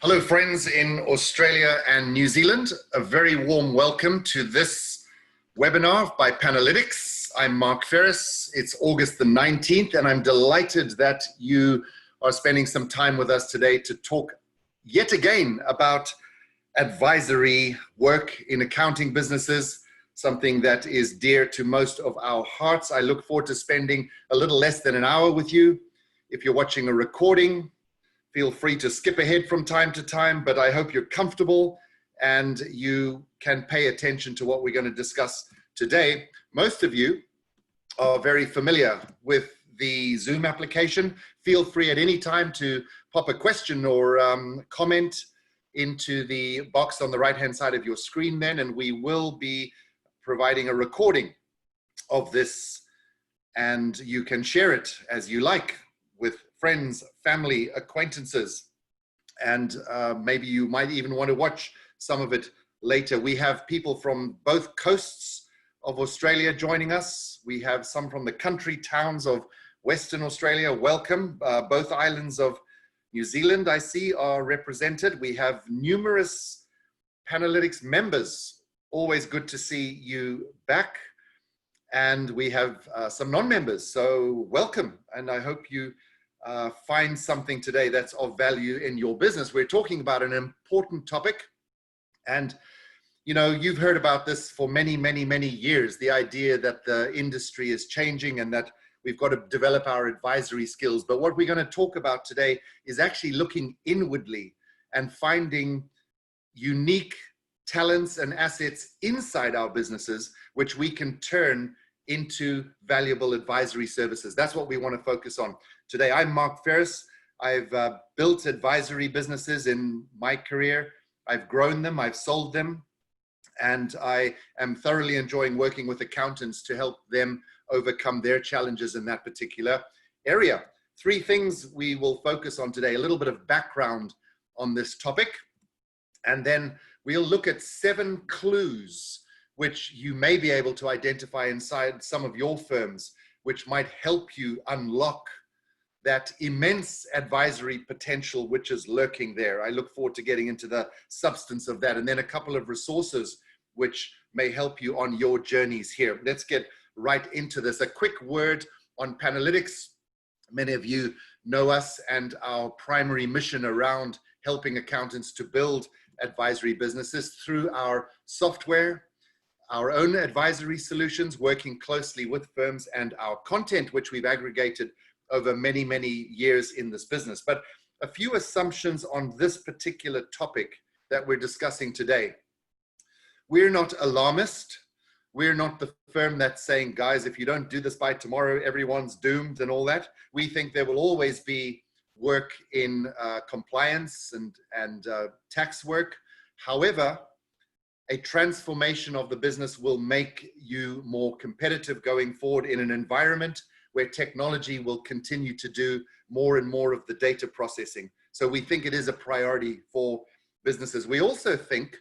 Hello, friends in Australia and New Zealand. A very warm welcome to this webinar by Panalytics. I'm Mark Ferris. It's August the 19th, and I'm delighted that you are spending some time with us today to talk yet again about advisory work in accounting businesses, something that is dear to most of our hearts. I look forward to spending a little less than an hour with you. If you're watching a recording, feel free to skip ahead from time to time, but I hope you're comfortable and you can pay attention to what we're going to discuss today. Most of you are very familiar with the Zoom application. Feel free at any time to pop a question or comment into the box on the right-hand side of your screen then, and we will be providing a recording of this, and you can share it as you like with friends, family, acquaintances, and maybe you might even want to watch some of it later. We have people from both coasts of Australia joining us. We have some from the country towns of Western Australia. Welcome. Both islands of New Zealand, I see, are represented. We have numerous Panalytics members. Always good to see you back. And we have some non-members, so welcome. And I hope you find something today that's of value in your business. We're talking about an important topic, and you know, you've heard about this for many, many, many years, the idea that the industry is changing and that we've got to develop our advisory skills. But what we're going to talk about today is actually looking inwardly and finding unique talents and assets inside our businesses, which we can turn into valuable advisory services. That's what we want to focus on today. I'm Mark Ferris. I've built advisory businesses in my career. I've grown them, I've sold them, and I am thoroughly enjoying working with accountants to help them overcome their challenges in that particular area. Three things we will focus on today: a little bit of background on this topic, and then we'll look at 7 clues which you may be able to identify inside some of your firms, which might help you unlock that immense advisory potential which is lurking there. I look forward to getting into the substance of that, and then a couple of resources which may help you on your journeys here. Let's get right into this. A quick word on Panalytics. Many of you know us and our primary mission around helping accountants to build advisory businesses through our software, our own advisory solutions, working closely with firms, and our content, which we've aggregated over many, many years in this business. But a few assumptions on this particular topic that we're discussing today. We're not alarmist. We're not the firm that's saying, guys, if you don't do this by tomorrow, everyone's doomed and all that. We think there will always be work in compliance and tax work. However, a transformation of the business will make you more competitive going forward in an environment where technology will continue to do more and more of the data processing. So we think it is a priority for businesses. We also think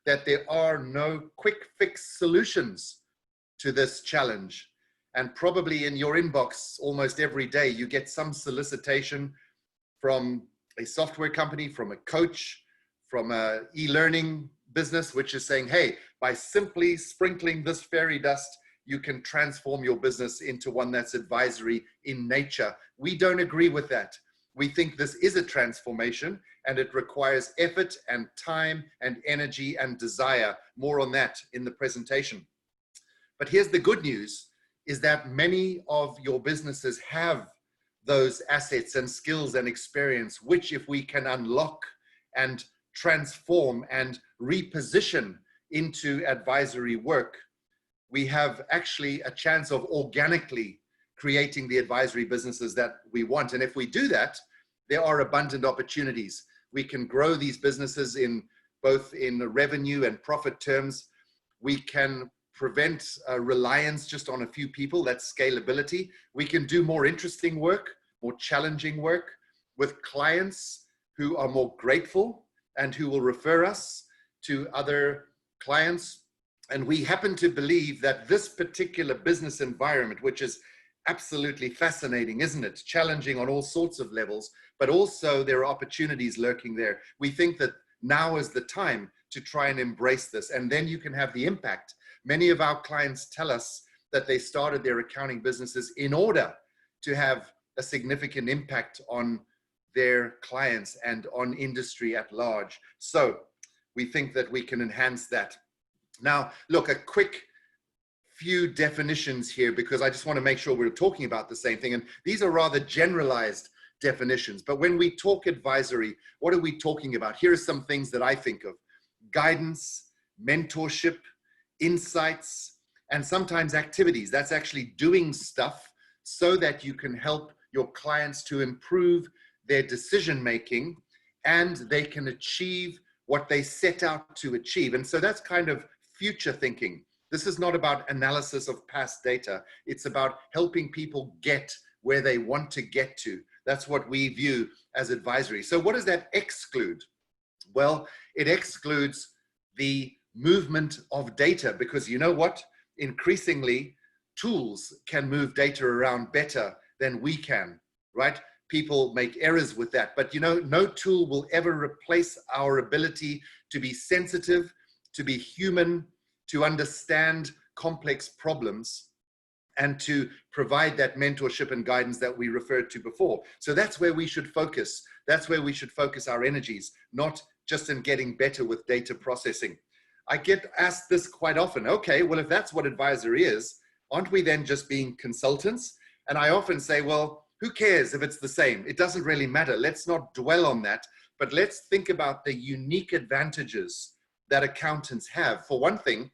that there are no quick fix solutions to this challenge. And probably in your inbox almost every day, you get some solicitation from a software company, from a coach, from an e-learning business, which is saying, hey, by simply sprinkling this fairy dust, you can transform your business into one that's advisory in nature. We don't agree with that. We think this is a transformation, and it requires effort and time and energy and desire. More on that in the presentation. But here's the good news, is that many of your businesses have those assets and skills and experience, which if we can unlock and transform and reposition into advisory work, we have actually a chance of organically creating the advisory businesses that we want. And if we do that, there are abundant opportunities. We can grow these businesses in both in revenue and profit terms. We can prevent reliance just on a few people, that's scalability. We can do more interesting work, more challenging work with clients who are more grateful and who will refer us to other clients. And we happen to believe that this particular business environment, which is absolutely fascinating, isn't it? Challenging on all sorts of levels, but also there are opportunities lurking there. We think that now is the time to try and embrace this, and then you can have the impact. Many of our clients tell us that they started their accounting businesses in order to have a significant impact on their clients and on industry at large. So we think that we can enhance that. Now, look, a quick few definitions here, because I just want to make sure we're talking about the same thing. And these are rather generalized definitions. But when we talk advisory, what are we talking about? Here are some things that I think of: guidance, mentorship, insights, and sometimes activities. That's actually doing stuff so that you can help your clients to improve their decision-making and they can achieve what they set out to achieve. And so that's kind of future thinking. This is not about analysis of past data. It's about helping people get where they want to get to. That's what we view as advisory. So what does that exclude? Well, it excludes the movement of data, because you know what? Increasingly, tools can move data around better than we can, right? People make errors with that, but you know, no tool will ever replace our ability to be sensitive, to be human, to understand complex problems, and to provide that mentorship and guidance that we referred to before. So that's where we should focus. That's where we should focus our energies, not just in getting better with data processing. I get asked this quite often. Okay, well, if that's what advisory is, aren't we then just being consultants? And I often say, well, who cares if it's the same? It doesn't really matter. Let's not dwell on that, but let's think about the unique advantages that accountants have. For one thing,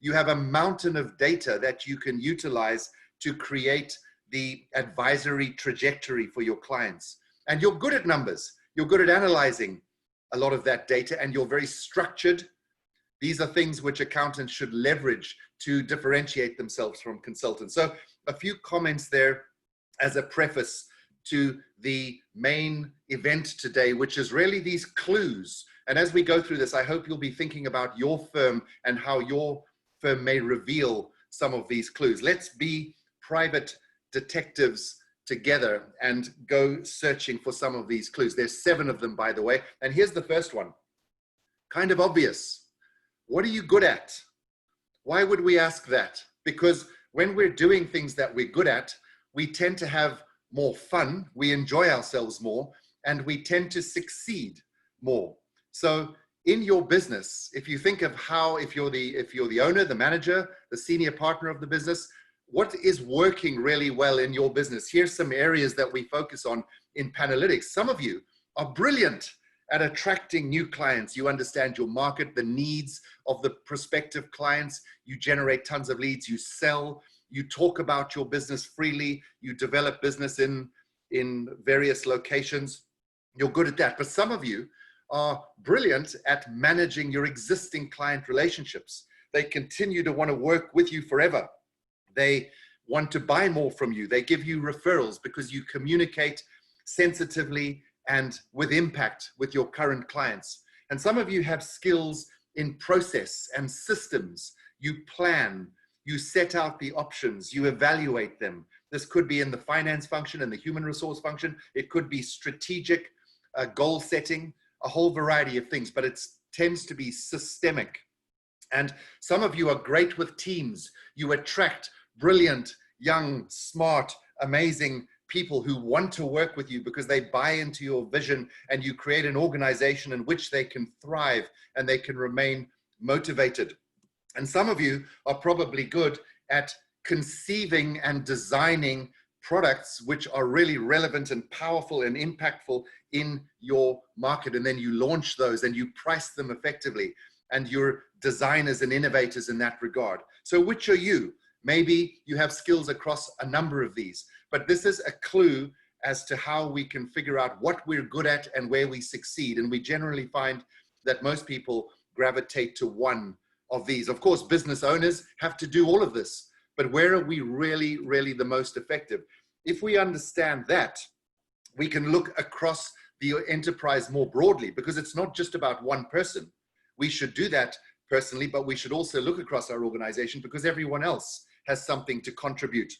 you have a mountain of data that you can utilize to create the advisory trajectory for your clients. And you're good at numbers. You're good at analyzing a lot of that data, and you're very structured. These are things which accountants should leverage to differentiate themselves from consultants. So a few comments there as a preface to the main event today, which is really these clues. And as we go through this, I hope you'll be thinking about your firm and how your firm may reveal some of these clues. Let's be private detectives together and go searching for some of these clues. There's 7 of them, by the way. And here's the first one. Kind of obvious. What are you good at? Why would we ask that? Because when we're doing things that we're good at, we tend to have more fun, we enjoy ourselves more, and we tend to succeed more. So in your business, if you think of how, if you're the owner, the manager, the senior partner of the business, what is working really well in your business? Here's some areas that we focus on in Panalytics. Some of you are brilliant at attracting new clients. You understand your market, the needs of the prospective clients. You generate tons of leads, you sell, you talk about your business freely, you develop business in various locations. You're good at that. But some of you are brilliant at managing your existing client relationships. They continue to want to work with you forever. They want to buy more from you. They give you referrals because you communicate sensitively and with impact with your current clients. And some of you have skills in process and systems. You plan, you set out the options, you evaluate them. This could be in the finance function and the human resource function. It could be strategic goal setting, a whole variety of things, but it tends to be systemic. And some of you are great with teams. You attract brilliant, young, smart, amazing people who want to work with you because they buy into your vision, and you create an organization in which they can thrive and they can remain motivated. And some of you are probably good at conceiving and designing products which are really relevant and powerful and impactful in your market. And then you launch those and you price them effectively. And you're designers and innovators in that regard. So which are you? Maybe you have skills across a number of these, but this is a clue as to how we can figure out what we're good at and where we succeed. And we generally find that most people gravitate to one of these. Of course, business owners have to do all of this, but where are we really, really the most effective? If we understand that, we can look across the enterprise more broadly, because it's not just about one person. We should do that personally, but we should also look across our organization because everyone else has something to contribute.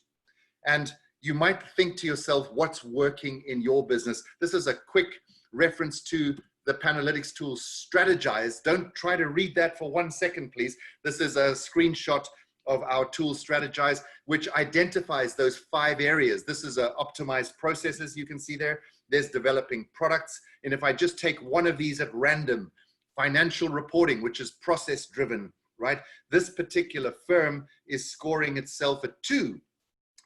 And you might think to yourself, what's working in your business? This is a quick reference to the Panalytics tool Strategize. Don't try to read that for 1 second, please. This is a screenshot of our tool Strategize, which identifies those 5 areas. This is optimized processes, you can see there. There's developing products. And if I just take one of these at random, financial reporting, which is process driven, right? This particular firm is scoring itself a 2.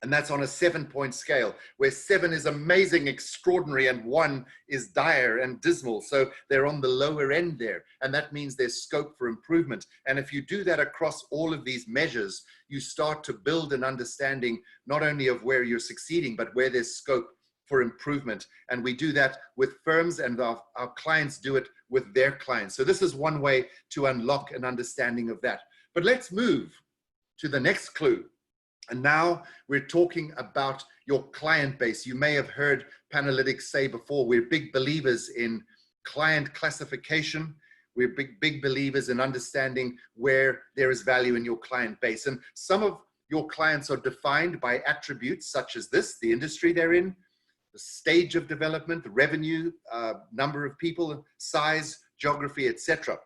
And that's on a 7-point scale, where 7 is amazing, extraordinary, and 1 is dire and dismal. So they're on the lower end there. And that means there's scope for improvement. And if you do that across all of these measures, you start to build an understanding not only of where you're succeeding, but where there's scope for improvement. And we do that with firms, and our clients do it with their clients. So this is one way to unlock an understanding of that. But let's move to the next clue. And now we're talking about your client base. You may have heard Panalytics say before, we're big believers in client classification. We're big believers in understanding where there is value in your client base. And some of your clients are defined by attributes such as this: the industry they're in, the stage of development, the revenue, number of people, size, geography, etc.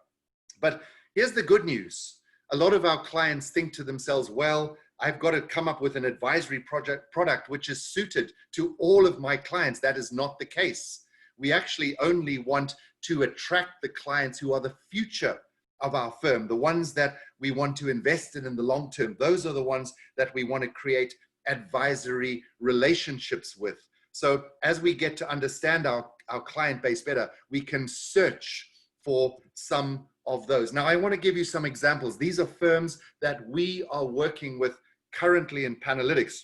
But here's the good news. A lot of our clients think to themselves, well, I've got to come up with an advisory product which is suited to all of my clients. That is not the case. We actually only want to attract the clients who are the future of our firm, the ones that we want to invest in the long term. Those are the ones that we want to create advisory relationships with. So as we get to understand our client base better, we can search for some of those. Now, I want to give you some examples. These are firms that we are working with currently in Panalytics,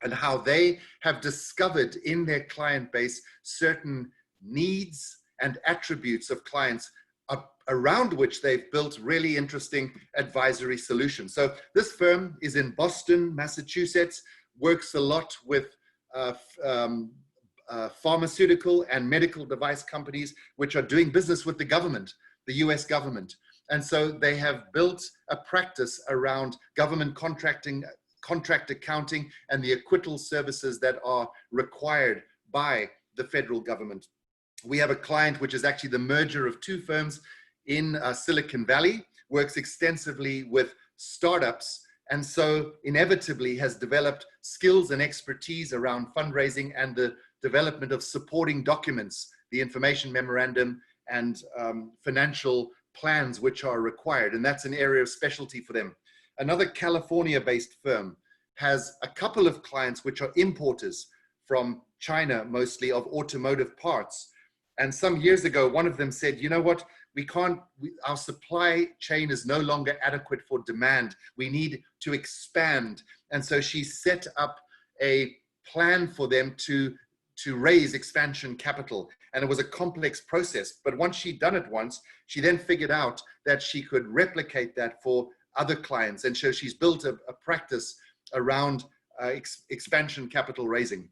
and how they have discovered in their client base certain needs and attributes of clients around which they've built really interesting advisory solutions. So this firm is in Boston, Massachusetts, works a lot with pharmaceutical and medical device companies which are doing business with the government, the US government. And so they have built a practice around government contracting, contract accounting, and the acquittal services that are required by the federal government. We have a client which is actually the merger of 2 firms in Silicon Valley, works extensively with startups, and so inevitably has developed skills and expertise around fundraising and the development of supporting documents, the information memorandum and financial plans which are required. And that's an area of specialty for them. Another California-based firm has a couple of clients which are importers from China, mostly, of automotive parts. And some years ago, one of them said, you know what, our supply chain is no longer adequate for demand. We need to expand. And so she set up a plan for them to raise expansion capital. And it was a complex process. But once she'd done it once, she then figured out that she could replicate that for other clients. And so she's built a practice around expansion capital raising.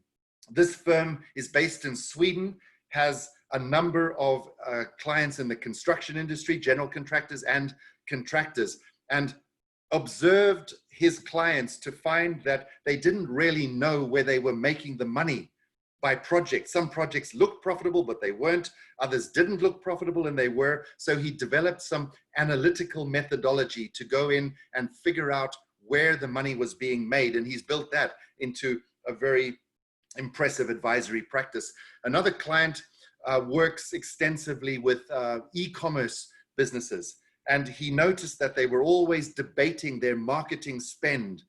This firm is based in Sweden, has a number of clients in the construction industry, general contractors and contractors, and observed his clients to find that they didn't really know where they were making the money by project. Some projects looked profitable, but they weren't. Others didn't look profitable, and they were. So he developed some analytical methodology to go in and figure out where the money was being made. And he's built that into a very impressive advisory practice. Another client works extensively with e-commerce businesses. And he noticed that they were always debating their marketing spend.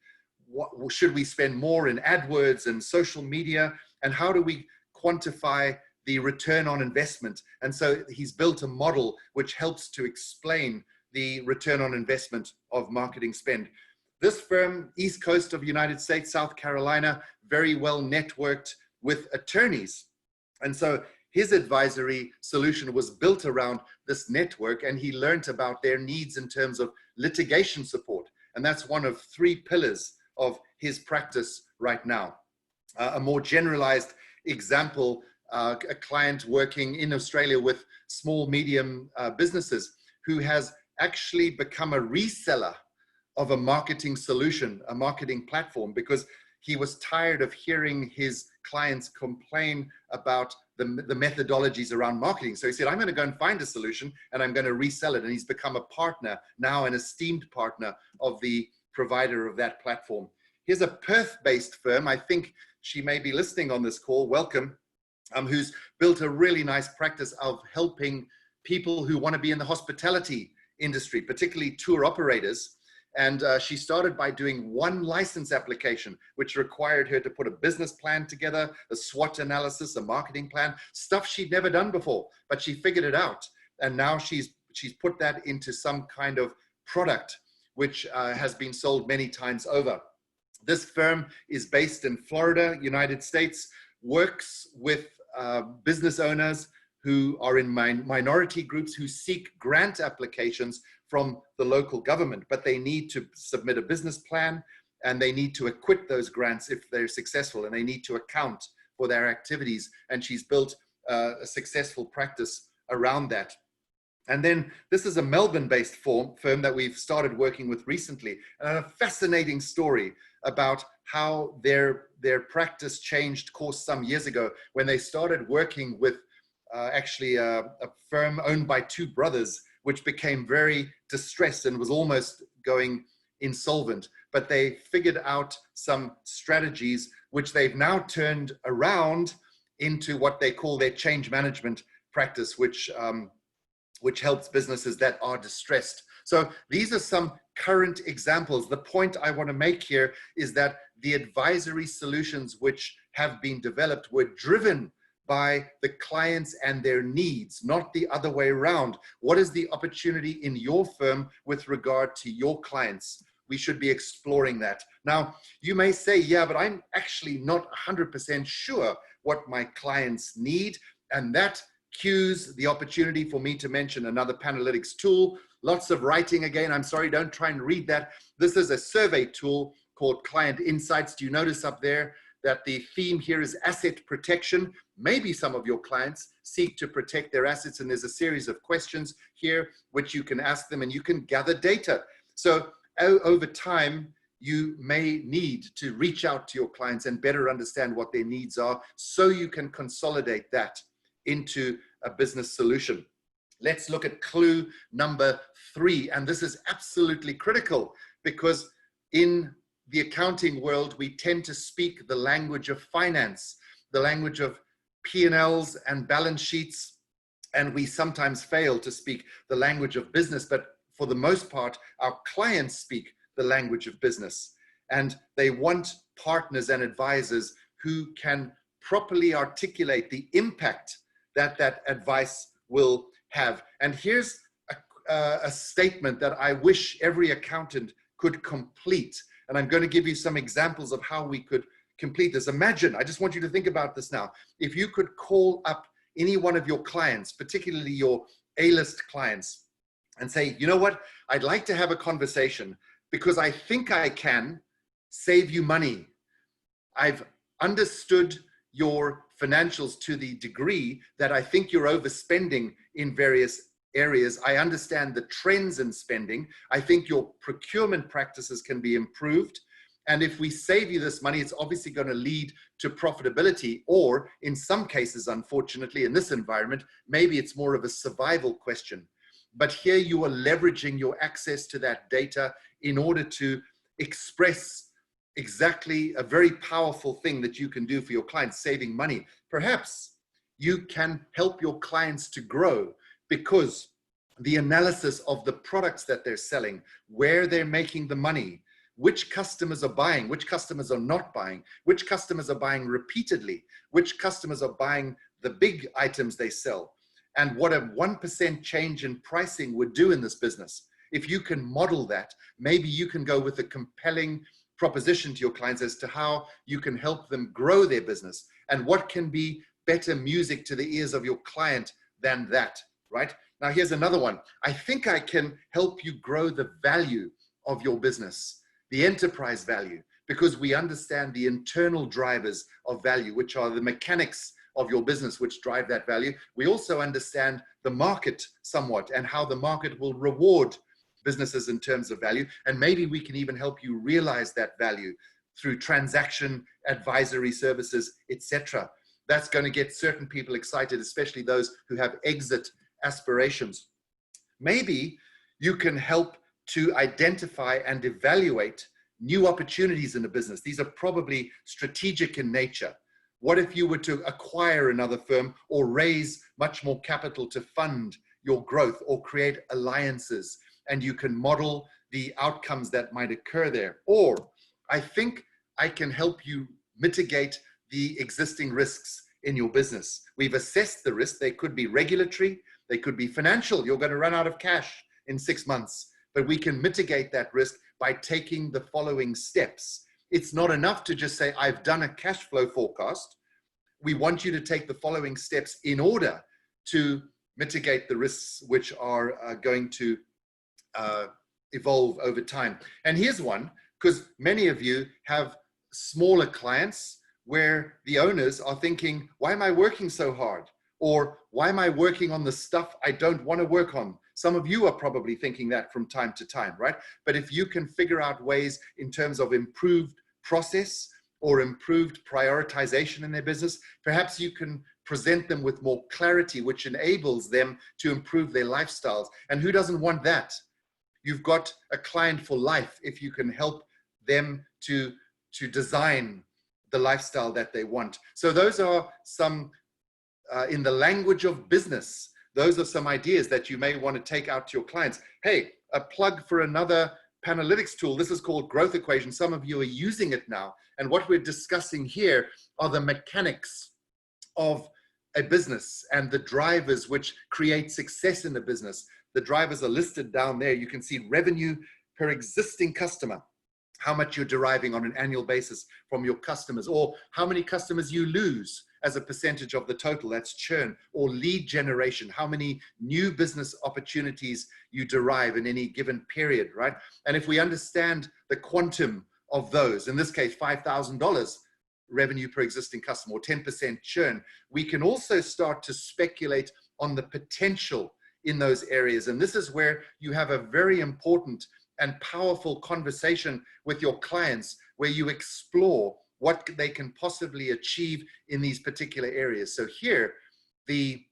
Should we spend more in AdWords and social media? And how do we quantify the return on investment? And so he's built a model which helps to explain the return on investment of marketing spend. This firm, East Coast of the United States, South Carolina, very well networked with attorneys. And so his advisory solution was built around this network, and he learned about their needs in terms of litigation support. And that's one of 3 pillars of his practice right now. A more generalized example, a client working in Australia with small, medium businesses who has actually become a reseller of a marketing solution, a marketing platform, because he was tired of hearing his clients complain about the methodologies around marketing. So he said, I'm going to go and find a solution and I'm going to resell it. And he's become a partner, now an esteemed partner of the provider of that platform. Here's a Perth-based firm. I think she may be listening on this call. Welcome. Who's built a really nice practice of helping people who want to be in the hospitality industry, particularly tour operators. And she started by doing one license application, which required her to put a business plan together, a SWOT analysis, a marketing plan, stuff she'd never done before, but she figured it out. And now she's put that into some kind of product, which has been sold many times over. This firm is based in Florida, United States, works with business owners who are in minority groups who seek grant applications from the local government, but they need to submit a business plan and they need to acquit those grants if they're successful, and they need to account for their activities. And she's built a successful practice around that. And then this is a Melbourne-based firm that we've started working with recently, and a fascinating story about how their practice changed course some years ago when they started working with actually a firm owned by two brothers, which became very distressed and was almost going insolvent. But they figured out some strategies which they've now turned around into what they call their change management practice, which helps businesses that are distressed. So these are some current examples. The point I want to make here is that the advisory solutions which have been developed were driven by the clients and their needs, not the other way around. What is the opportunity in your firm with regard to your clients? We should be exploring that. Now, you may say, yeah, but I'm actually not 100% sure what my clients need. And that cues the opportunity for me to mention another Panalytics tool. Lots of writing again. I'm sorry, don't try and read that. This is a survey tool called Client Insights. Do you notice up there that the theme here is asset protection? Maybe some of your clients seek to protect their assets, and there's a series of questions here which you can ask them and you can gather data. So over time, you may need to reach out to your clients and better understand what their needs are so you can consolidate that into a business solution. Let's look at clue number 3. And this is absolutely critical because in the accounting world, we tend to speak the language of finance, the language of P&Ls and balance sheets, and we sometimes fail to speak the language of business. But for the most part, our clients speak the language of business, and they want partners and advisors who can properly articulate the impact that that advice will have. And here's a statement that I wish every accountant could complete. And I'm going to give you some examples of how we could complete this. Imagine, I just want you to think about this now. If you could call up any one of your clients, particularly your A-list clients, and say, you know what, I'd like to have a conversation because I think I can save you money. I've understood your financials to the degree that I think you're overspending in various areas. I understand the trends in spending. I think your procurement practices can be improved. And if we save you this money, it's obviously going to lead to profitability, or in some cases, unfortunately, in this environment, maybe it's more of a survival question. But here you are leveraging your access to that data in order to express exactly a very powerful thing that you can do for your clients, saving money. Perhaps you can help your clients to grow because the analysis of the products that they're selling, where they're making the money, which customers are buying, which customers are not buying, which customers are buying repeatedly, which customers are buying the big items they sell, and what a 1% change in pricing would do in this business. If you can model that, maybe you can go with a compelling proposition to your clients as to how you can help them grow their business. And what can be better music to the ears of your client than that, right? Now, here's another one. I think I can help you grow the value of your business, the enterprise value, because we understand the internal drivers of value, which are the mechanics of your business, which drive that value. We also understand the market somewhat and how the market will reward businesses in terms of value. And maybe we can even help you realize that value through transaction advisory services, etc. That's going to get certain people excited, especially those who have exit aspirations. Maybe you can help to identify and evaluate new opportunities in a business. These are probably strategic in nature. What if you were to acquire another firm or raise much more capital to fund your growth or create alliances, and you can model the outcomes that might occur there? Or I think I can help you mitigate the existing risks in your business. We've assessed the risk. They could be regulatory, they could be financial. You're going to run out of cash in 6 months, but we can mitigate that risk by taking the following steps. It's not enough to just say, I've done a cash flow forecast. We want you to take the following steps in order to mitigate the risks which are going to evolve over time. And here's one, because many of you have smaller clients where the owners are thinking, why am I working so hard? Or why am I working on the stuff I don't want to work on? Some of you are probably thinking that from time to time, right? But if you can figure out ways in terms of improved process or improved prioritization in their business, perhaps you can present them with more clarity, which enables them to improve their lifestyles. And who doesn't want that? You've got a client for life if you can help them to design the lifestyle that they want. So those are some, in the language of business, those are some ideas that you may want to take out to your clients. Hey, a plug for another Panalytics tool. This is called Growth Equation. Some of you are using it now. And what we're discussing here are the mechanics of a business and the drivers which create success in the business. The drivers are listed down there. You can see revenue per existing customer, how much you're deriving on an annual basis from your customers, or how many customers you lose as a percentage of the total, that's churn, or lead generation, how many new business opportunities you derive in any given period, right? And if we understand the quantum of those, in this case, $5,000 revenue per existing customer or 10% churn, we can also start to speculate on the potential in those areas. And this is where you have a very important and powerful conversation with your clients, where you explore what they can possibly achieve in these particular areas. So here, the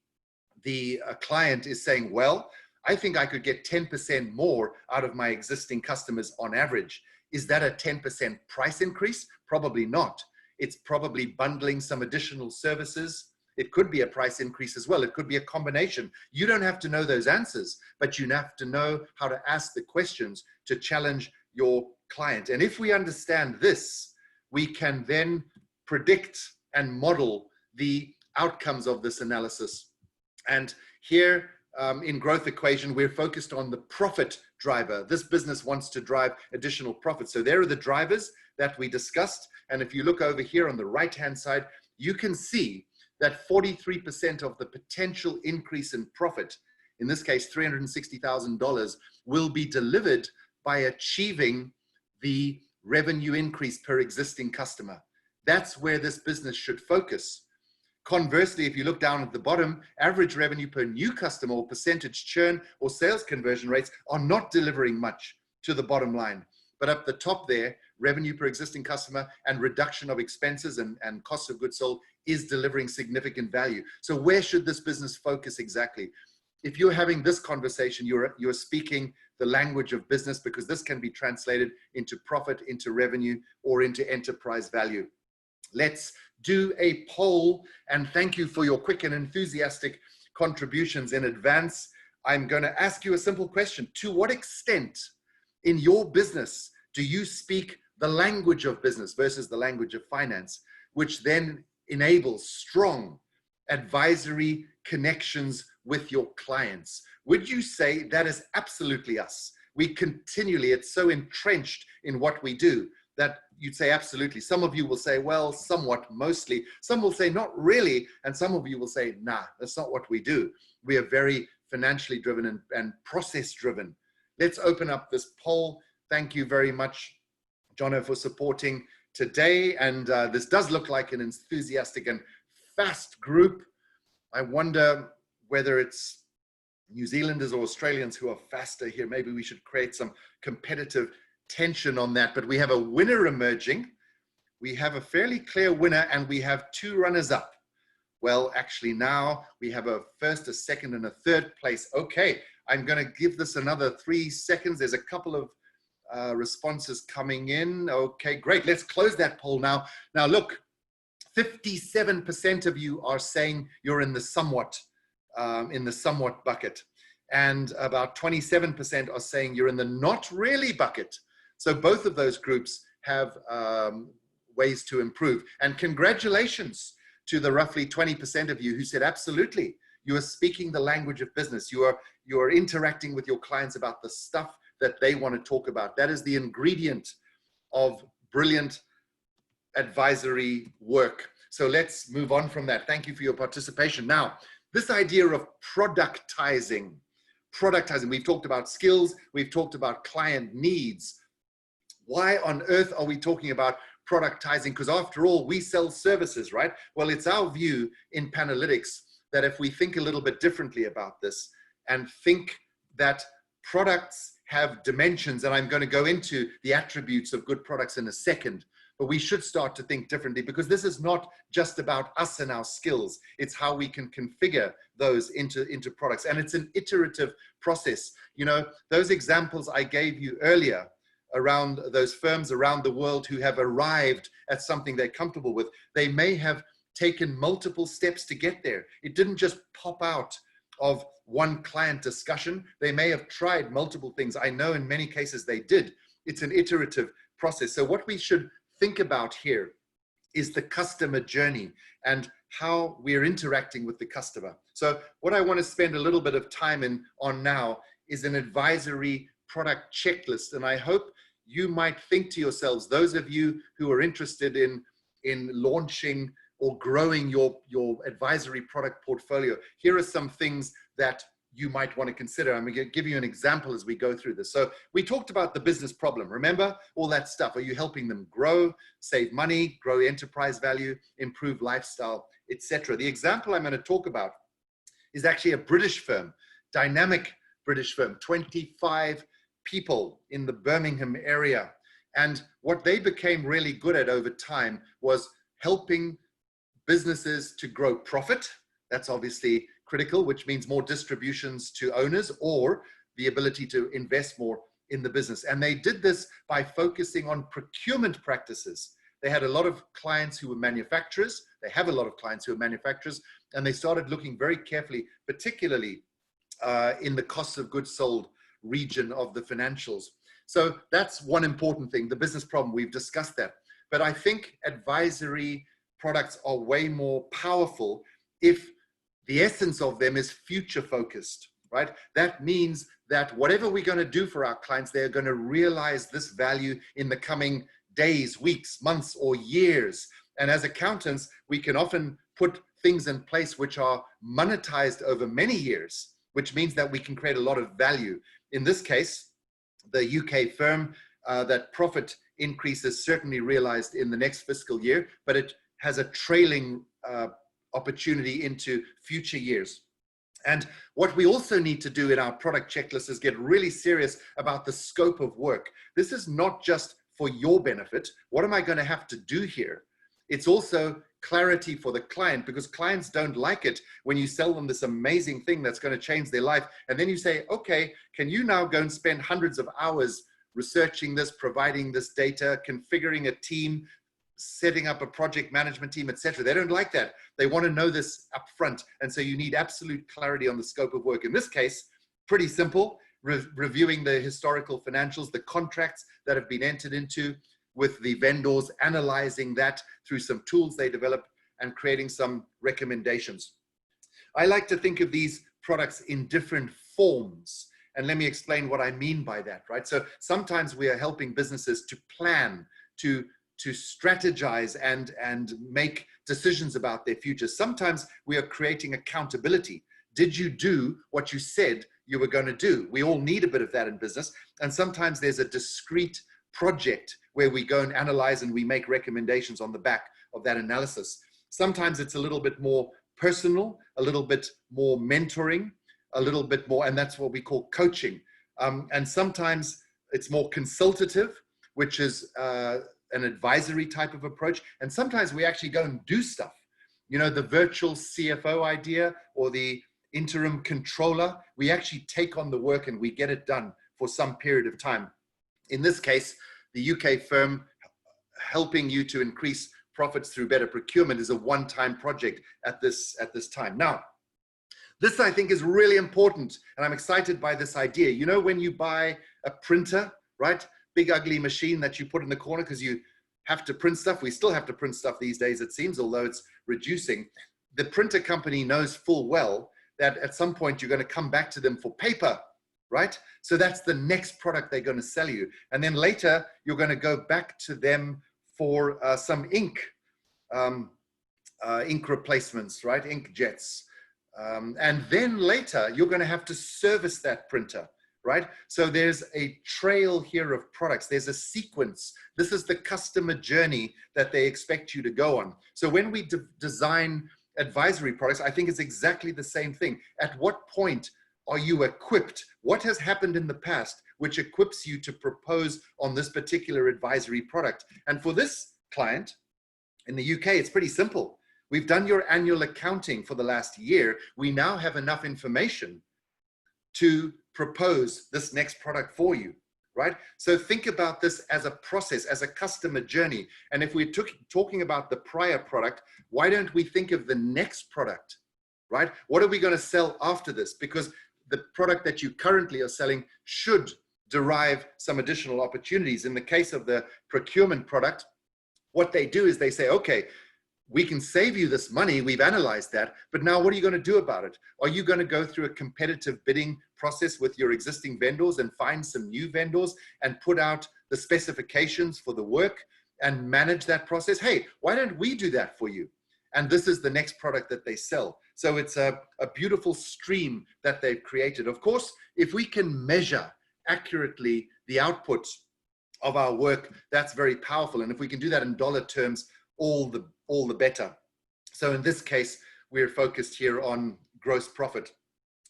client is saying, well, I think I could get 10% more out of my existing customers on average. Is that a 10% price increase? Probably not. It's probably bundling some additional services. It could be a price increase as well. It could be a combination. You don't have to know those answers, but you have to know how to ask the questions to challenge your client. And if we understand this, we can then predict and model the outcomes of this analysis. And here in Growth Equation, we're focused on the profit driver. This business wants to drive additional profit. So there are the drivers that we discussed. And if you look over here on the right-hand side, you can see that 43% of the potential increase in profit, in this case, $360,000, will be delivered by achieving the revenue increase per existing customer. That's where this business should focus. Conversely, if you look down at the bottom, average revenue per new customer or percentage churn or sales conversion rates are not delivering much to the bottom line. But up the top there, revenue per existing customer and reduction of expenses and cost of goods sold is delivering significant value. So where should this business focus exactly? If you're having this conversation, you're speaking the language of business, because this can be translated into profit, into revenue, or into enterprise value. Let's do a poll, and thank you for your quick and enthusiastic contributions in advance. I'm going to ask you a simple question. To what extent in your business do you speak the language of business versus the language of finance, which then enables strong advisory connections with your clients? Would you say that is absolutely us? We continually, it's so entrenched in what we do that you'd say absolutely. Some of you will say, well, somewhat, mostly. Some will say not really. And some of you will say, nah, that's not what we do. We are very financially driven and process driven. Let's open up this poll. Thank you very much, Jono, for supporting today. And this does look like an enthusiastic and fast group. I wonder whether it's New Zealanders or Australians who are faster here. Maybe we should create some competitive tension on that. But we have a winner emerging. we have a fairly clear winner and we have 2 runners-up. Well, actually now we have a first, a second, and a third place. Okay, I'm going to give this another 3 seconds. There's a couple of responses coming in. Okay, great. Let's close that poll now. Now look, 57% of you are saying you're in the somewhat bucket. And about 27% are saying you're in the not really bucket. So both of those groups have ways to improve. And congratulations to the roughly 20% of you who said, absolutely, you are speaking the language of business. You are interacting with your clients about the stuff that they want to talk about. That is the ingredient of brilliant advisory work. So let's move on from that. Thank you for your participation. Now, this idea of productizing. We've talked about skills. We've talked about client needs. Why on earth are we talking about productizing? Because after all, we sell services, right? Well, it's our view in Panalytics that if we think a little bit differently about this and think that products have dimensions, and I'm going to go into the attributes of good products in a second, but we should start to think differently, because this is not just about us and our skills. It's how we can configure those into products. And it's an iterative process. You know, those examples I gave you earlier around those firms around the world who have arrived at something they're comfortable with, they may have taken multiple steps to get there. It didn't just pop out of one client discussion. They may have tried multiple things. I know in many cases they did. It's an iterative process. So what we should think about here is the customer journey and how we're interacting with the customer. So what I want to spend a little bit of time on now is an advisory product checklist. And I hope you might think to yourselves, those of you who are interested in launching or growing your advisory product portfolio, here are some things that you might want to consider. I'm going to give you an example as we go through this. So we talked about the business problem. Remember all that stuff? Are you helping them grow, save money, grow enterprise value, improve lifestyle, etc.? The example I'm going to talk about is actually a British firm, dynamic British firm, 25 people in the Birmingham area. And what they became really good at over time was helping businesses to grow profit. That's obviously critical, which means more distributions to owners or the ability to invest more in the business. And they did this by focusing on procurement practices. They had a lot of clients who were manufacturers. They have a lot of clients who are manufacturers, and they started looking very carefully, particularly in the cost of goods sold region of the financials. So that's one important thing, the business problem. We've discussed that. But I think advisory products are way more powerful if the essence of them is future focused, right? That means that whatever we're going to do for our clients, they're going to realize this value in the coming days, weeks, months, or years. And as accountants, we can often put things in place which are monetized over many years, which means that we can create a lot of value. In this case, the UK firm, that profit increase is certainly realized in the next fiscal year, but it has a trailing opportunity into future years. And what we also need to do in our product checklist is get really serious about the scope of work. This is not just for your benefit. What am I going to have to do here? It's also clarity for the client, because clients don't like it when you sell them this amazing thing that's going to change their life. And then you say, okay, can you now go and spend hundreds of hours researching this, providing this data, configuring a team, setting up a project management team, etc. They don't like that. They want to know this up front. And so you need absolute clarity on the scope of work. In this case, pretty simple, reviewing the historical financials, the contracts that have been entered into with the vendors, analyzing that through some tools they develop and creating some recommendations. I like to think of these products in different forms. And let me explain what I mean by that, right? So sometimes we are helping businesses to plan, to strategize and make decisions about their future. Sometimes we are creating accountability. Did you do what you said you were going to do? We all need a bit of that in business. And sometimes there's a discrete project where we go and analyze and we make recommendations on the back of that analysis. Sometimes it's a little bit more personal, a little bit more mentoring, a little bit more, and that's what we call coaching. And sometimes it's more consultative, which is an advisory type of approach. And sometimes we actually go and do stuff. You know, the virtual CFO idea or the interim controller, we actually take on the work and we get it done for some period of time. In this case, the UK firm helping you to increase profits through better procurement is a one-time project at this time. Now, this I think is really important, and I'm excited by this idea. You know, when you buy a printer, right? Big ugly machine that you put in the corner because you have to print stuff. We still have to print stuff these days, it seems, although it's reducing. The printer company knows full well that at some point you're going to come back to them for paper, right? So that's the next product they're going to sell you. And then later you're going to go back to them for some ink replacements, right? Ink jets. And then later you're going to have to service that printer, right? So there's a trail here of products. There's a sequence. This is the customer journey that they expect you to go on. So when we design advisory products, I think it's exactly the same thing. At what point are you equipped? What has happened in the past which equips you to propose on this particular advisory product? And for this client in the UK, it's pretty simple. We've done your annual accounting for the last year. We now have enough information to propose this next product for you, right? So think about this as a process, as a customer journey. And if we're talking about the prior product, why don't we think of the next product, right? What are we going to sell after this? Because the product that you currently are selling should derive some additional opportunities. In the case of the procurement product, what they do is they say, okay, we can save you this money. We've analyzed that, but now what are you going to do about it? Are you going to go through a competitive bidding process with your existing vendors and find some new vendors and put out the specifications for the work and manage that process? Hey, why don't we do that for you? And this is the next product that they sell. So it's a beautiful stream that they've created. Of course, if we can measure accurately the output of our work, that's very powerful. And if we can do that in dollar terms, all the better. So in this case, we're focused here on gross profit.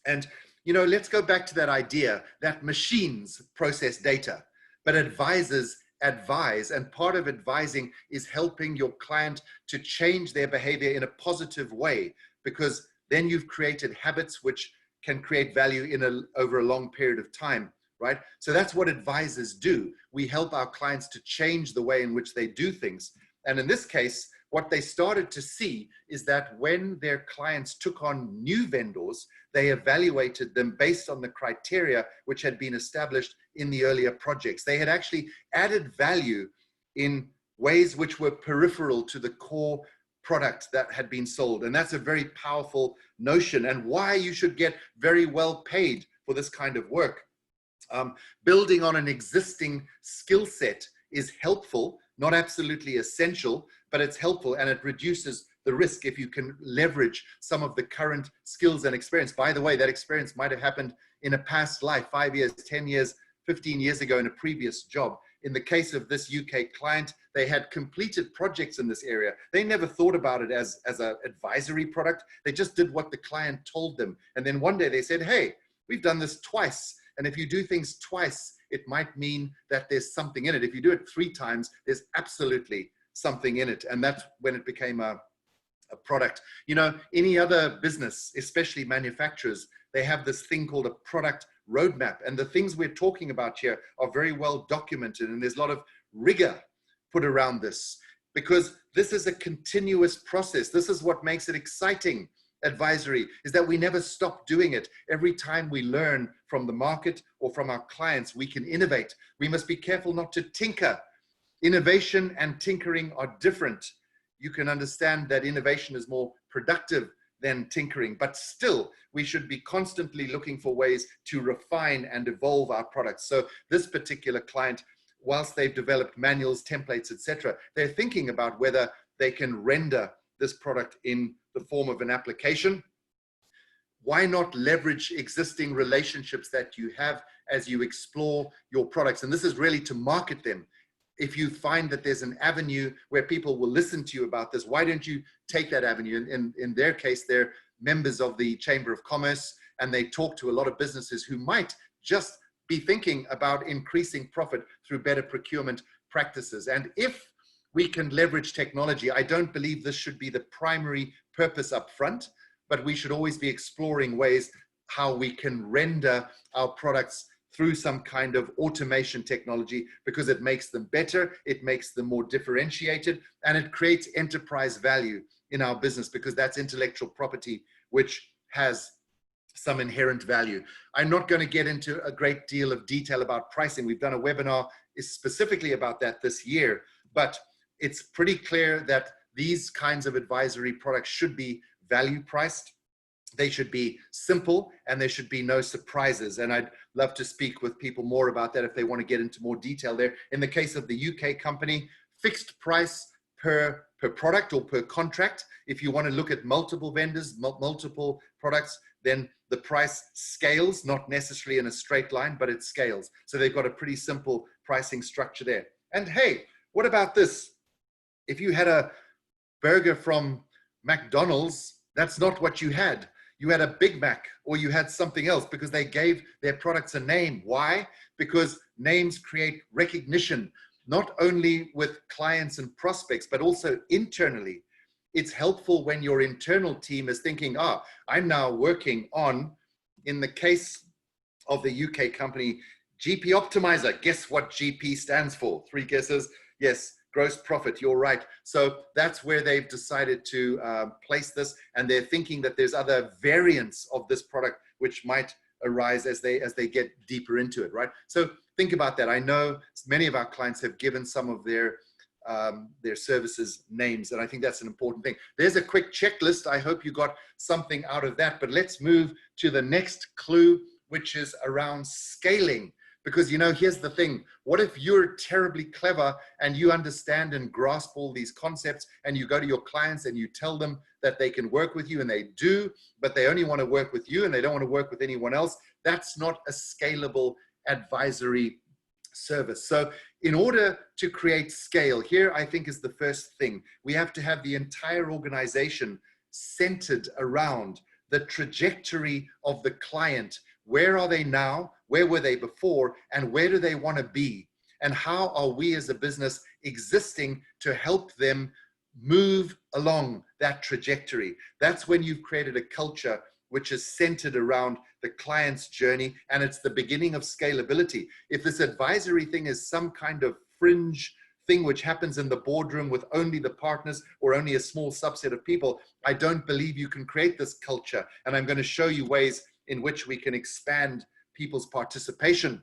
And, you know, let's go back to that idea that machines process data, but advisors advise. And part of advising is helping your client to change their behavior in a positive way, because then you've created habits which can create value over a long period of time, right? So that's what advisors do. We help our clients to change the way in which they do things. And in this case, what they started to see is that when their clients took on new vendors, they evaluated them based on the criteria which had been established in the earlier projects. They had actually added value in ways which were peripheral to the core product that had been sold. And that's a very powerful notion, and why you should get very well paid for this kind of work. Building on an existing skill set is helpful, not absolutely essential, but it's helpful, and it reduces the risk if you can leverage some of the current skills and experience. By the way, that experience might have happened in a past life, 5 years, 10 years, 15 years ago in a previous job. In the case of this UK client, they had completed projects in this area. They never thought about it as an advisory product. They just did what the client told them. And then one day they said, hey, we've done this twice. And if you do things twice, it might mean that there's something in it. If you do it 3 times, there's absolutely something in it. And that's when it became a product. You know, any other business, especially manufacturers, they have this thing called a product roadmap. And the things we're talking about here are very well documented. And there's a lot of rigor put around this, because this is a continuous process. This is what makes it exciting. Advisory is that we never stop doing it. Every time we learn from the market or from our clients, we can innovate. We must be careful not to tinker. Innovation and tinkering are different. You can understand that innovation is more productive than tinkering, but still we should be constantly looking for ways to refine and evolve our products. So this particular client, whilst they've developed manuals, templates, etc., they're thinking about whether they can render this product in the form of an application. Why not leverage existing relationships that you have as you explore your products? And this is really to market them. If you find that there's an avenue where people will listen to you about this, why don't you take that avenue? In their case, they're members of the Chamber of Commerce, and they talk to a lot of businesses who might just be thinking about increasing profit through better procurement practices. And if we can leverage technology, I don't believe this should be the primary purpose up front, but we should always be exploring ways how we can render our products through some kind of automation technology, because it makes them better, it makes them more differentiated, and it creates enterprise value in our business, because that's intellectual property which has some inherent value. I'm not going to get into a great deal of detail about pricing. We've done a webinar specifically about that this year, but it's pretty clear that these kinds of advisory products should be value priced. They should be simple, and there should be no surprises. And I'd love to speak with people more about that if they want to get into more detail there. In the case of the UK company, fixed price per product or per contract. If you want to look at multiple vendors, multiple products, then the price scales, not necessarily in a straight line, but it scales. So they've got a pretty simple pricing structure there. And hey, what about this? If you had a burger from McDonald's, that's not what you had. You had a Big Mac, or you had something else, because they gave their products a name. Why? Because names create recognition, not only with clients and prospects, but also internally. It's helpful when your internal team is thinking, I'm now working on, in the case of the UK company, GP Optimizer. Guess what GP stands for? 3 guesses. Yes, gross profit. You're right. So that's where they've decided to place this, and they're thinking that there's other variants of this product which might arise as they get deeper into it, right? So think about that. I know many of our clients have given some of their services names, and I think that's an important thing. There's a quick checklist. I hope you got something out of that, but let's move to the next clue, which is around scaling. Because, here's the thing. What if you're terribly clever and you understand and grasp all these concepts, and you go to your clients and you tell them that they can work with you, and they do, but they only want to work with you and they don't want to work with anyone else? That's not a scalable advisory service. So in order to create scale, here I think is the first thing. We have to have the entire organization centered around the trajectory of the client. Where are they now? Where were they before? And where do they want to be? And how are we as a business existing to help them move along that trajectory? That's when you've created a culture which is centered around the client's journey, and it's the beginning of scalability. If this advisory thing is some kind of fringe thing which happens in the boardroom with only the partners or only a small subset of people, I don't believe you can create this culture. And I'm going to show you ways in which we can expand people's participation.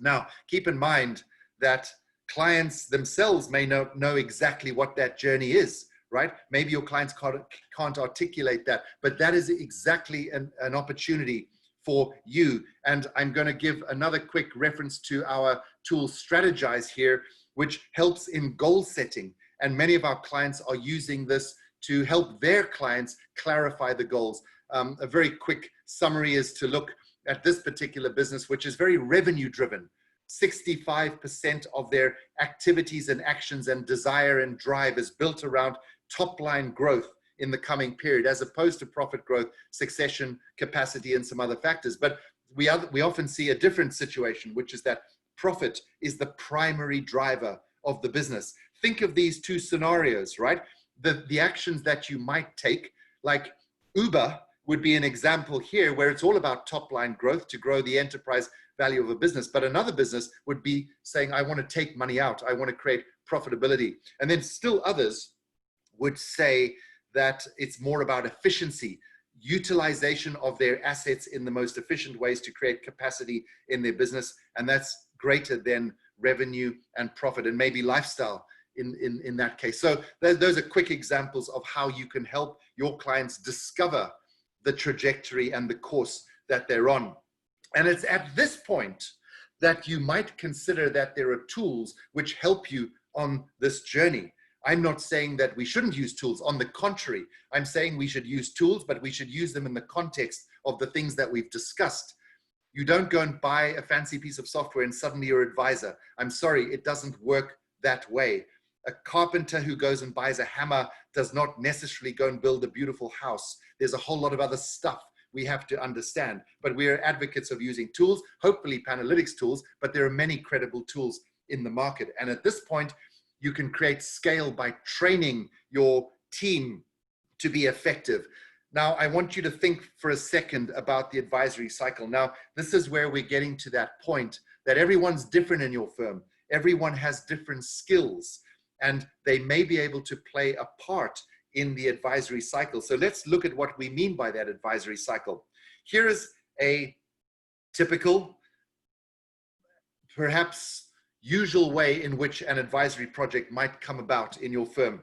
Now, keep in mind that clients themselves may know exactly what that journey is, right? Maybe your clients can't articulate that, but that is exactly an opportunity for you. And I'm going to give another quick reference to our tool Strategize here, which helps in goal setting. And many of our clients are using this to help their clients clarify the goals. A very quick summary is to look at this particular business, which is very revenue driven. 65% of their activities and actions and desire and drive is built around top line growth in the coming period, as opposed to profit growth, succession, capacity, and some other factors. But we often see a different situation, which is that profit is the primary driver of the business. Think of these two scenarios, right? The actions that you might take, like Uber would be an example here, where it's all about top line growth to grow the enterprise value of a business. But another business would be saying, I want to take money out. I want to create profitability. And then still others would say that it's more about efficiency, utilization of their assets in the most efficient ways to create capacity in their business. And that's greater than revenue and profit, and maybe lifestyle in that case. So those are quick examples of how you can help your clients discover the trajectory and the course that they're on. And it's at this point that you might consider that there are tools which help you on this journey. I'm not saying that we shouldn't use tools. On the contrary, I'm saying we should use tools, but we should use them in the context of the things that we've discussed. You don't go and buy a fancy piece of software and suddenly you're an advisor. I'm sorry, it doesn't work that way. A carpenter who goes and buys a hammer does not necessarily go and build a beautiful house. There's a whole lot of other stuff we have to understand, but we are advocates of using tools, hopefully Panalytics tools, but there are many credible tools in the market. And at this point, you can create scale by training your team to be effective. Now, I want you to think for a second about the advisory cycle. Now, this is where we're getting to that point that everyone's different in your firm. Everyone has different skills, and they may be able to play a part in the advisory cycle. So let's look at what we mean by that advisory cycle. Here is a typical, perhaps usual way in which an advisory project might come about in your firm.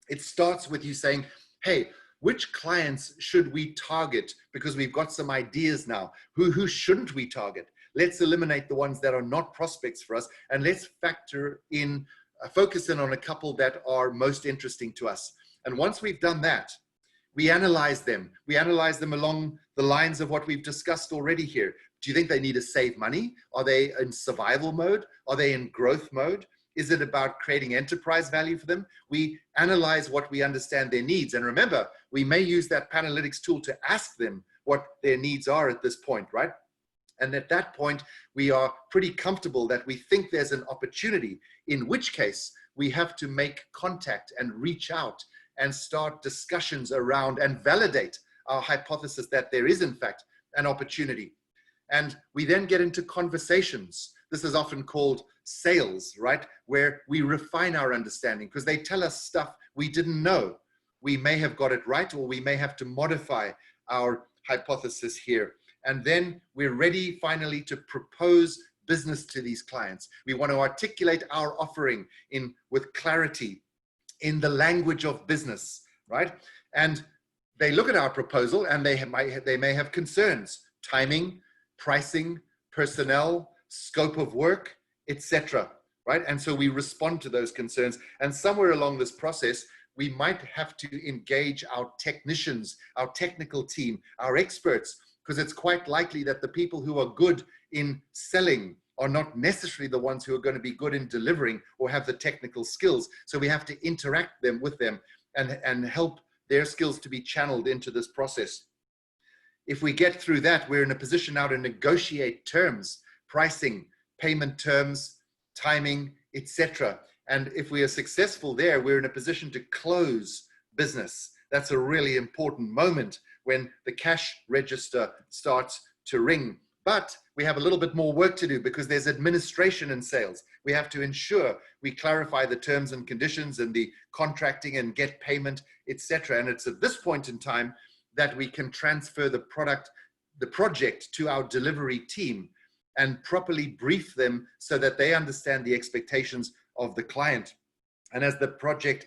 It starts with you saying, hey, which clients should we target? Because we've got some ideas now. Who shouldn't we target? Let's eliminate the ones that are not prospects for us, and let's factor in, focus in on a couple that are most interesting to us. And once we've done that, we analyze them. We analyze them along the lines of what we've discussed already here. Do you think they need to save money? Are they in survival mode? Are they in growth mode? Is it about creating enterprise value for them? We analyze what we understand their needs. And remember, we may use that Panalytics tool to ask them what their needs are at this point, right? And at that point, we are pretty comfortable that we think there's an opportunity, in which case we have to make contact and reach out and start discussions around and validate our hypothesis that there is, in fact, an opportunity. And we then get into conversations. This is often called sales, right? Where we refine our understanding because they tell us stuff we didn't know. We may have got it right, or we may have to modify our hypothesis here. And then we're ready finally to propose business to these clients. We want to articulate our offering with clarity in the language of business, right? And they look at our proposal and they may have concerns: timing, pricing, personnel, scope of work, etc. Right? And so we respond to those concerns. And somewhere along this process, we might have to engage our technicians, our technical team, our experts, because it's quite likely that the people who are good in selling are not necessarily the ones who are going to be good in delivering or have the technical skills. So we have to interact with them and help their skills to be channeled into this process. If we get through that, we're in a position now to negotiate terms, pricing, payment terms, timing, etc. And if we are successful there, we're in a position to close business. That's a really important moment when the cash register starts to ring. But we have a little bit more work to do because there's administration in sales. We have to ensure we clarify the terms and conditions and the contracting and get payment, etc. And it's at this point in time that we can transfer the project to our delivery team and properly brief them so that they understand the expectations of the client. And as the project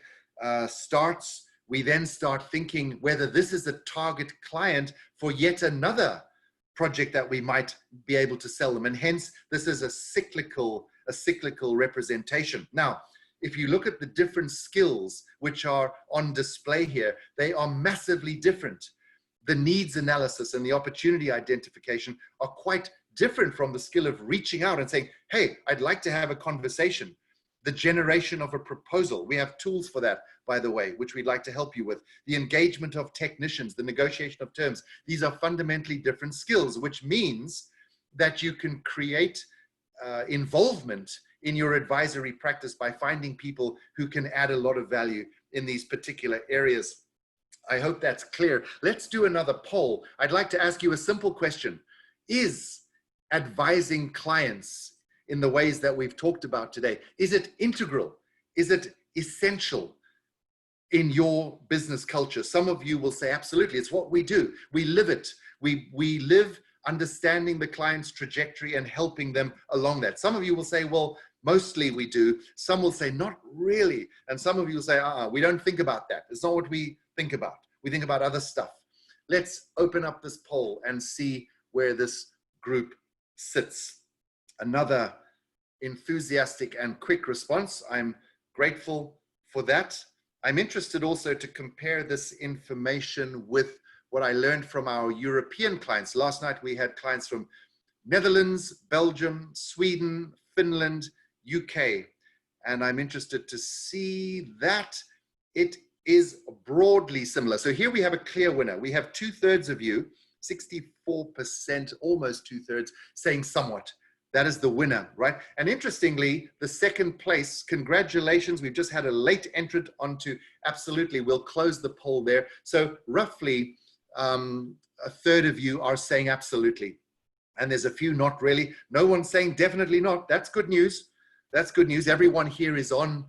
starts, we then start thinking whether this is a target client for yet another project that we might be able to sell them. And hence, this is a cyclical representation. Now, if you look at the different skills which are on display here, they are massively different. The needs analysis and the opportunity identification are quite different from the skill of reaching out and saying, hey, I'd like to have a conversation. The generation of a proposal. We have tools for that, by the way, which we'd like to help you with. The engagement of technicians, the negotiation of terms. These are fundamentally different skills, which means that you can create involvement in your advisory practice by finding people who can add a lot of value in these particular areas. I hope that's clear. Let's do another poll. I'd like to ask you a simple question. Is advising clients in the ways that we've talked about today, is it integral? Is it essential in your business culture? Some of you will say, absolutely, it's what we do. We live it. We live understanding the client's trajectory and helping them along that. Some of you will say, well, mostly we do. Some will say, not really. And some of you will say, we don't think about that. It's not what we think about. We think about other stuff. Let's open up this poll and see where this group sits. Another enthusiastic and quick response. I'm grateful for that. I'm interested also to compare this information with what I learned from our European clients. Last night we had clients from Netherlands, Belgium, Sweden, Finland, UK, and I'm interested to see that it is broadly similar. So here we have a clear winner. We have 2/3 of you, 64%, almost 2/3, saying somewhat. that is the winner, right? And interestingly, the second place, congratulations, we've just had a late entrant onto absolutely. We'll close the poll there. So roughly a third of you are saying absolutely. And there's a few not really. No one's saying definitely not. That's good news. That's good news. Everyone here is on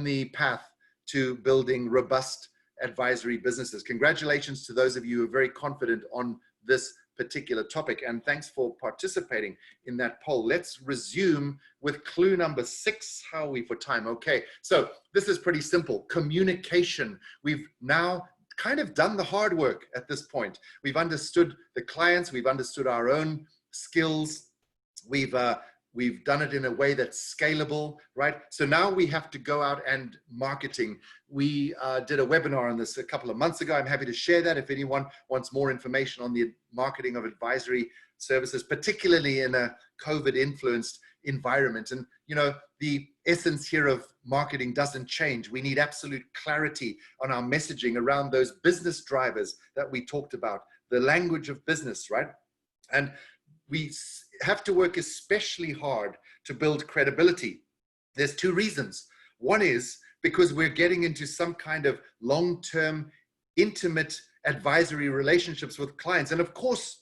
the path to building robust advisory businesses. Congratulations to those of you who are very confident on this particular topic, and thanks for participating in that poll. Let's resume with clue number 6. How are we for time? Okay, so this is pretty simple. Communication. We've now kind of done the hard work at this point. We've understood the clients, we've understood our own skills, we've done it in a way that's scalable, right? So now we have to go out and marketing. We did a webinar on this a couple of months ago. I'm happy to share that if anyone wants more information on the marketing of advisory services, particularly in a COVID-influenced environment. And, you know, the essence here of marketing doesn't change. We need absolute clarity on our messaging around those business drivers that we talked about, the language of business, right? And we have to work especially hard to build credibility. There's 2 reasons. One is because we're getting into some kind of long-term, intimate advisory relationships with clients. And of course,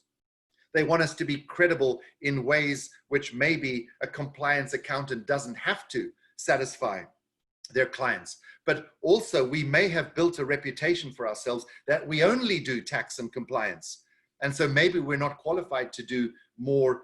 they want us to be credible in ways which maybe a compliance accountant doesn't have to satisfy their clients. But also, we may have built a reputation for ourselves that we only do tax and compliance. And so maybe we're not qualified to do more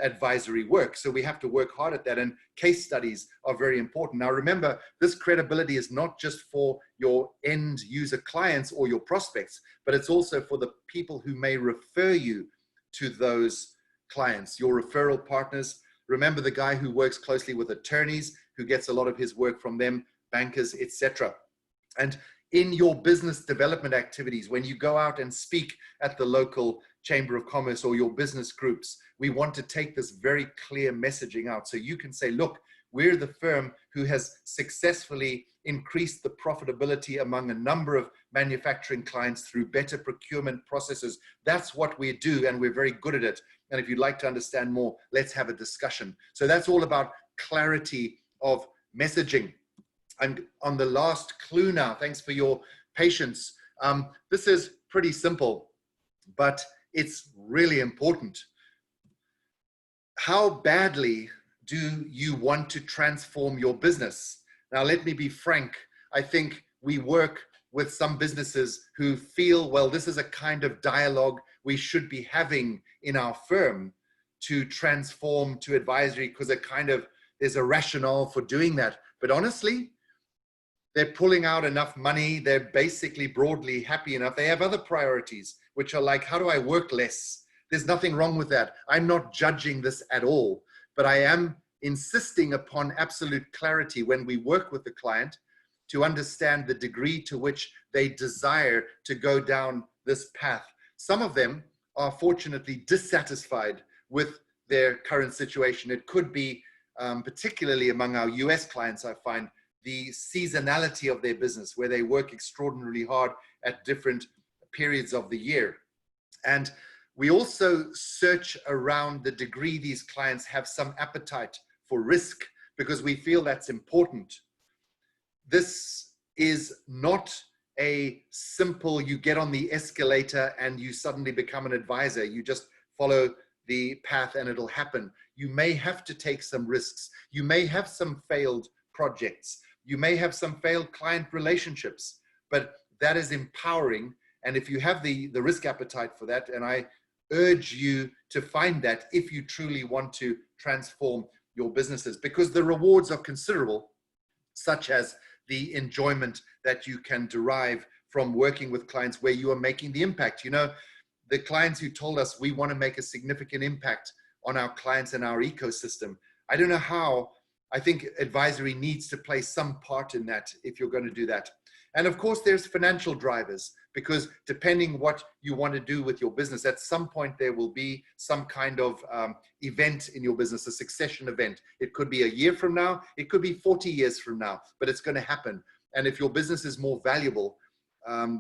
advisory work. So we have to work hard at that. And case studies are very important. Now, remember, this credibility is not just for your end user clients or your prospects, but it's also for the people who may refer you to those clients, your referral partners. Remember the guy who works closely with attorneys, who gets a lot of his work from them, bankers, etc. And in your business development activities, when you go out and speak at the local Chamber of Commerce or your business groups, we want to take this very clear messaging out. So you can say, look, we're the firm who has successfully increased the profitability among a number of manufacturing clients through better procurement processes. That's what we do, and we're very good at it. And if you'd like to understand more, let's have a discussion. So that's all about clarity of messaging. I'm on the last clue now. Thanks for your patience. This is pretty simple, but it's really important. How badly do you want to transform your business? Now, let me be frank. I think we work with some businesses who feel, well, this is a kind of dialogue we should be having in our firm to transform to advisory, because there's a rationale for doing that. But honestly, they're pulling out enough money. They're basically broadly happy enough. They have other priorities, which are like, how do I work less? There's nothing wrong with that. I'm not judging this at all, but I am insisting upon absolute clarity when we work with the client to understand the degree to which they desire to go down this path. Some of them are fortunately dissatisfied with their current situation. It could be, particularly among our US clients, I find, the seasonality of their business, where they work extraordinarily hard at different periods of the year. And we also search around the degree these clients have some appetite for risk, because we feel that's important. This is not a simple, you get on the escalator and you suddenly become an advisor. You just follow the path and it'll happen. You may have to take some risks. You may have some failed projects. You may have some failed client relationships, but that is empowering. And if you have the risk appetite for that, and I urge you to find that if you truly want to transform your businesses, because the rewards are considerable, such as the enjoyment that you can derive from working with clients where you are making the impact. You know, the clients who told us we want to make a significant impact on our clients and our ecosystem. I don't know how. I think advisory needs to play some part in that if you're going to do that. And of course, there's financial drivers, because depending what you want to do with your business, at some point there will be some kind of event in your business, a succession event. It could be a year from now, it could be 40 years from now, but it's going to happen. And if your business is more valuable,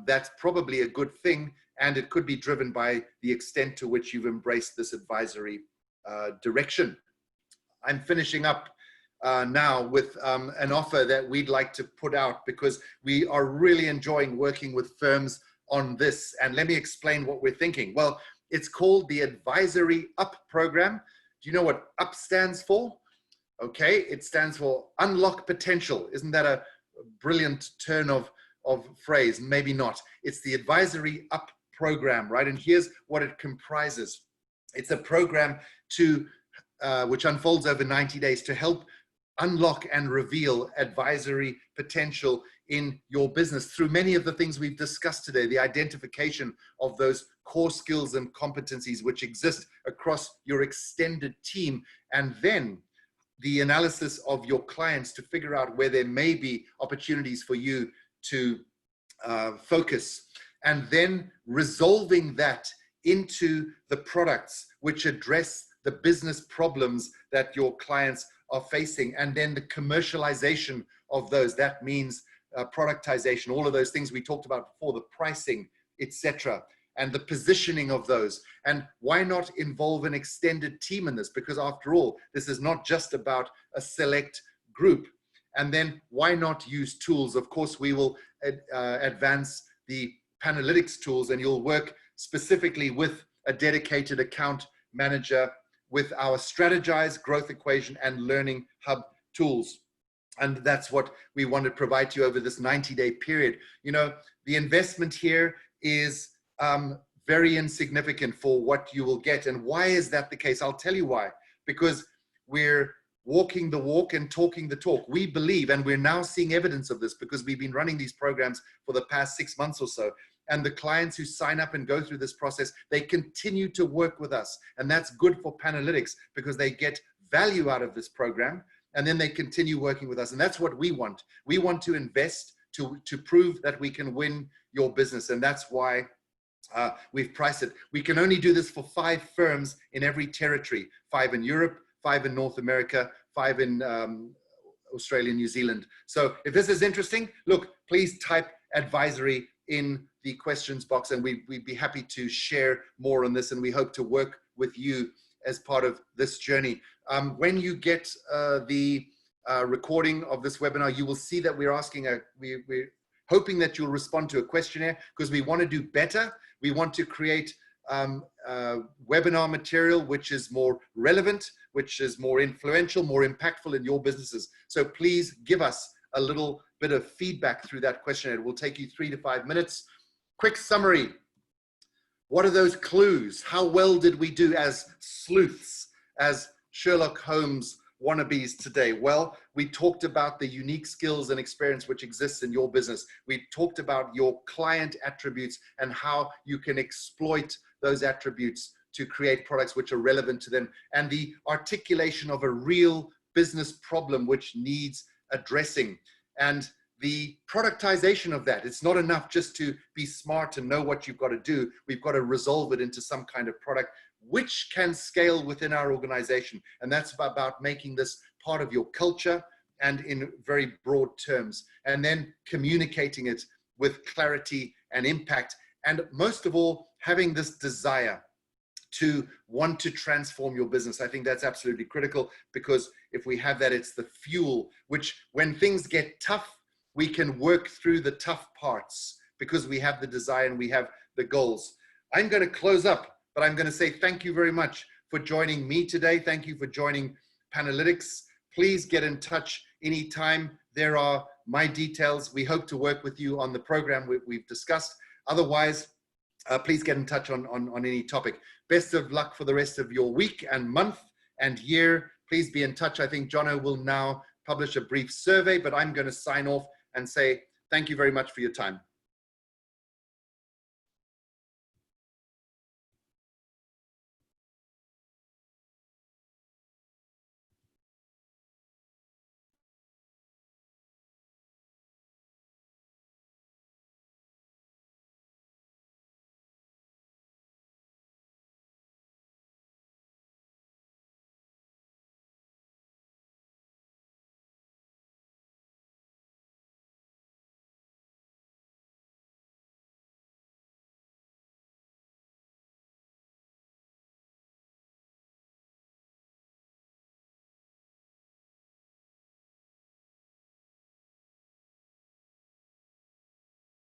that's probably a good thing. And it could be driven by the extent to which you've embraced this advisory direction. I'm finishing up now with an offer that we'd like to put out because we are really enjoying working with firms on this. And let me explain what we're thinking. Well, it's called the Advisory Up Program. Do you know what UP stands for? Okay, it stands for Unlock Potential. Isn't that a brilliant turn of phrase? Maybe not. It's the Advisory Up Program, right? And here's what it comprises. It's a program to which unfolds over 90 days to help unlock and reveal advisory potential in your business through many of the things we've discussed today, the identification of those core skills and competencies which exist across your extended team, and then the analysis of your clients to figure out where there may be opportunities for you to focus, and then resolving that into the products which address the business problems that your clients are facing, and then the commercialization of those. That means productization, all of those things we talked about before, the pricing, etc., and the positioning of those. And why not involve an extended team in this? Because after all, this is not just about a select group. And then why not use tools? Of course, we will advance the Panalytics tools, and you'll work specifically with a dedicated account manager with our Strategize, Growth Equation, and Learning Hub tools. And that's what we want to provide to you over this 90-day period. You know, the investment here is very insignificant for what you will get. And why is that the case? I'll tell you why. Because we're walking the walk and talking the talk. We believe, and we're now seeing evidence of this because we've been running these programs for the past 6 months or so. And the clients who sign up and go through this process, they continue to work with us. And that's good for Panalytics because they get value out of this program, and then they continue working with us. And that's what we want. We want to invest to prove that we can win your business. And that's why we've priced it. We can only do this for 5 firms in every territory, 5 in Europe, 5 in North America, 5 in Australia, New Zealand. So if this is interesting, look, please type advisory in the questions box, and we'd be happy to share more on this, and we hope to work with you as part of this journey. When you get the recording of this webinar, you will see that we're asking we're hoping that you'll respond to a questionnaire because we want to do better. We want to create webinar material which is more relevant, which is more influential, more impactful in your businesses. So please give us a little bit of feedback through that questionnaire. It will take you 3 to 5 minutes. Quick summary. What are those clues? How well did we do as sleuths, as Sherlock Holmes wannabes today? Well, we talked about the unique skills and experience which exists in your business. We talked about your client attributes and how you can exploit those attributes to create products which are relevant to them, and the articulation of a real business problem which needs addressing, and the productization of that. It's not enough just to be smart and know what you've got to do. We've got to resolve it into some kind of product which can scale within our organization. And that's about making this part of your culture and in very broad terms, and then communicating it with clarity and impact. And most of all, having this desire to want to transform your business. I think that's absolutely critical, because if we have that, it's the fuel, which when things get tough, we can work through the tough parts because we have the desire and we have the goals. I'm going to close up, but I'm going to say thank you very much for joining me today. Thank you for joining Panalytics. Please get in touch anytime. There are my details. We hope to work with you on the program we've discussed. Otherwise, please get in touch on any topic. Best of luck for the rest of your week and month and year. Please be in touch. I think Jono will now publish a brief survey, but I'm going to sign off and say thank you very much for your time.